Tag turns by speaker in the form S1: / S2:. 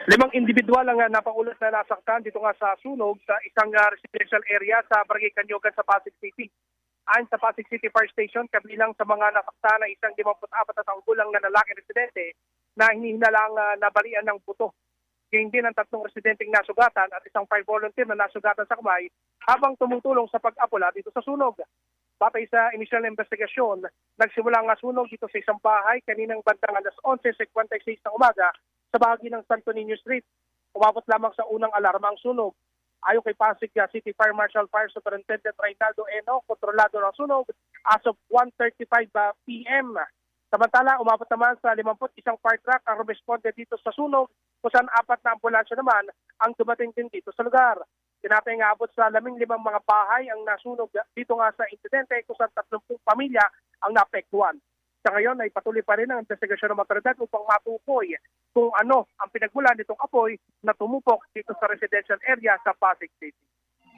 S1: Limang individual ang napaulat na nasaktan dito nga sa sunog sa isang residential area sa Barangay Canyogan sa Pasig City. Ayon sa Pasig City Fire Station, kabilang sa mga nasaktan na isang 54 na taong gulang na lalaki residente na hinihinalang nabalian ng buto. Gayun din ang tatlong residenteng nasugatan at isang fire volunteer na nasugatan sa kamay habang tumutulong sa pag-apula dito sa sunog. Batay sa inisyal na investigasyon, nagsimula ang sunog dito sa isang bahay kaninang bandang alas 11:56 ng umaga sa bahagi ng Santo Niño Street. Umabot lamang sa unang alarma ang sunog. Ayon kay Pasig City Fire Marshal Fire Superintendent Reynaldo Eno, kontrolado ng sunog as of 1:35 p.m. Samantala, umabot naman sa 51 fire truck ang responde dito sa sunog, kung saan 4 na ambulansya naman ang dumating din dito sa lugar. Tinatay nga abot sa 15 mga bahay ang nasunog dito nga sa insidente, kung saan 30 pamilya ang naapektuhan. Sa ngayon ay patuloy pa rin ang investigasyon ng otoridad upang matukoy kung ano ang pinagmulan nitong apoy na tumupok dito sa residential area sa Pasig City.